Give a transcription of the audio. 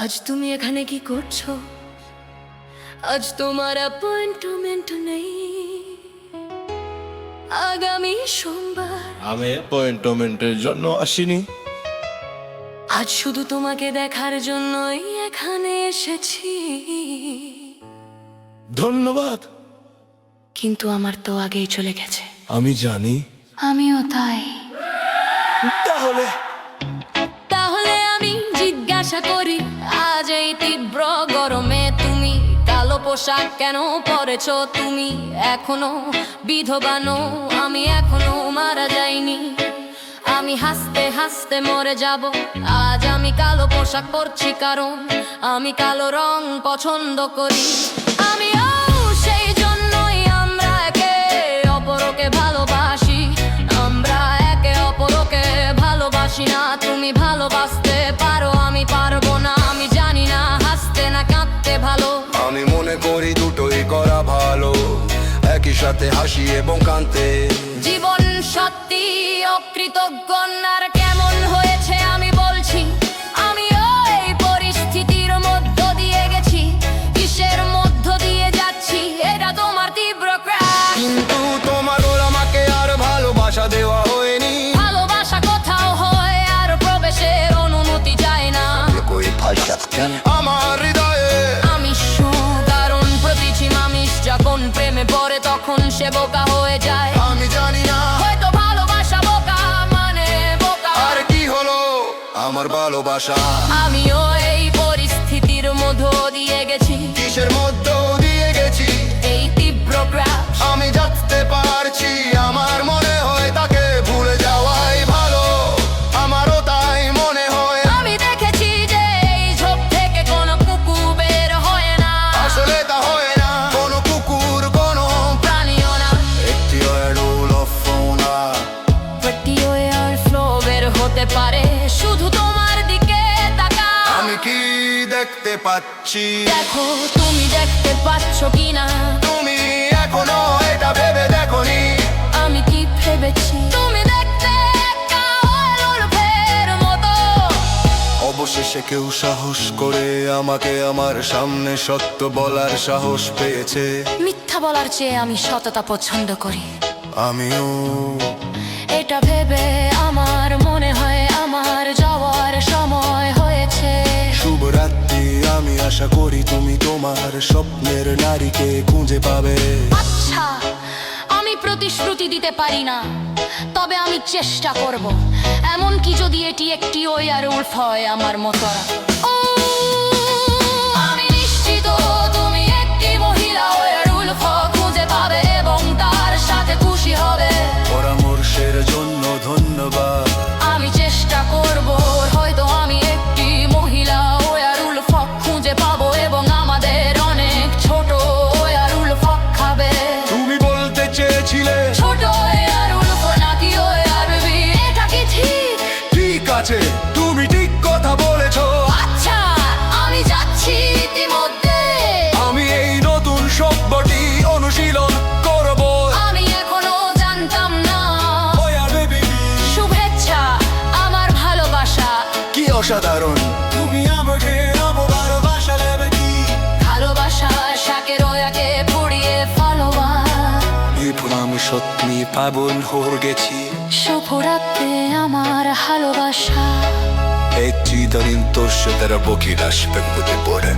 আজ তুমি এখানে কি করছো? আজ তোমার অ্যাপয়েন্টমেন্ট নেই, আগামী সোমবার। আমি অ্যাপয়েন্টমেন্টের জন্য আসিনি। আজ শুধু তোমাকে দেখার জন্যই এখানে এসেছি। ধন্যবাদ। কিন্তু আমার তো আগেই চলে গেছে। আমি জানি। আমিও তাই। তাহলে তাহলে আমি জিজ্ঞাসা করি, আজ এই তীব্র গরমে তুমি কালো পোশাক কেন পরেছো? তুমি এখনো বিধবা নও, আমি এখনো মারা যাইনি। আমি হাসতে হাসতে মরে যাব। আজ আমি কালো পোশাক পরছি কারণ আমি কালো রং পছন্দ করি। আমিও সেই জন্যই আমরা একে অপরকে ভালোবাসি। আমরা একে অপরকে ভালোবাসি না। তুমি ভালোবাসতে পারো, আমি পারবো না। আমি জানি না হাসতে না কাঁদতে ভালো। আমি মনে করি দুটোই করা ভালো, একই সাথে হাসি এবং কাঁদতে। জীবন সত্যি অকৃতজ্ঞ আর কেমন হয়েছে আমি বলছি। আমিও এই পরিস্থিতির মধ্য দিয়ে গেছি। কিসের মধ্য দিয়ে যাচ্ছি এটা তোমার তীব্র ক্রাশ। কিন্তু তোমার ওর আমাকে আর ভালোবাসা দেওয়া হয়নি। ভালোবাসা কোথাও হয় আর প্রবেশের অনুমতি যায় না আমার হৃদয়ে। আমি কারণ প্রতিটি মানুষ যখন প্রেমে পড়ে তখন সে বোকা হয়ে যায়। আমি জানি না হয়তো ভালোবাসা বোকা মানে বোকা। আর কি হলো আমার ভালোবাসা। আমিও এই পরিস্থিতির মধ্য দিয়ে গেছি। কিসের মধ্য দিয়ে গেছি এই তীব্র ক্রাশ। আমি জানতে পারছি আমার মনে হয় তাকে ভুলে যাওয়াই ভালো। আমারও তাই মনে হয়। আমি দেখেছি যে এই ঝোপ থেকে কোনো কুকুর বের হয় না। আসলে তা হয় না, কোনো কুকুর কোনো প্রাণীও না। একটি রুল অফ ফোনা। প্রতিও এয়ার ফ্লো বের হতে পারে শুধু তোমার দিকে তাকা। আমি কি দেখতে পাচ্ছি দেখো তুমি দেখতে পাচ্ছ কিনা। তুমি এখনো এটা ভেবে দেখোনি আমি কি ভেবেছি তুমি দেখতে কালোর মতো। অবশেষে কেউ সাহস করে আমাকে আমার সামনে সত্য বলার সাহস পেয়েছে। মিথ্যা বলার চেয়ে আমি সততা পছন্দ করি। আমিও এটা ভেবে আমার মনে হয় আমার যাওয়ার সময় হয়েছে। শুভরাত্রি। আমি আশা করি তুমি তোমার স্বপ্নের নারীকে খুঁজে পাবে। আচ্ছা, আমি প্রতিশ্রুতি দিতে পারি না, তবে আমি চেষ্টা করব। এমনকি যদি এটি একটি ওয়ারউলফ হয় আমার মতো। আমি নিশ্চিত তুমি একটি মহিলা ওয়ারউলফ খুঁজে পাবে এবং তার সাথে খুশি হবে। পরামর্শের জন্য ধন্যবাদ। আমি চেষ্টা করব, হয়তো আমি একটি মহিলা ওয়ারউলফ খুঁজে পাবো এবং আমাদের অনেক ছোট ওয়ারউলফ খাবে। তুমি বলতে চেয়েছিলে ছোট ওয়ারউলফ নাকি ওয়ারবি, এটা কি ঠিক? ঠিক আছে, তুমি ঠিক কথা বলেছো। আচ্ছা, আমি যাচ্ছি ইতিমধ্যে। আমি এই নতুন শব্দটি অনুশীলন করব। আমি এখনো জানতাম না। ওই আর বেবি শুভেচ্ছা, আমার ভালোবাসা। কি অসাধারণ। তুমি আমাকে ভালোবাসা দেবে কি? ভালোবাসা শাকের ওয়াকে পুড়িয়ে ফলোয়া। এখন আমি সত্যি পাগল হয়ে গেছি। শুভরাত্রি আমার ভালোবাসা। একটি দিন তোর সাথে বকি আসবে পড়ে।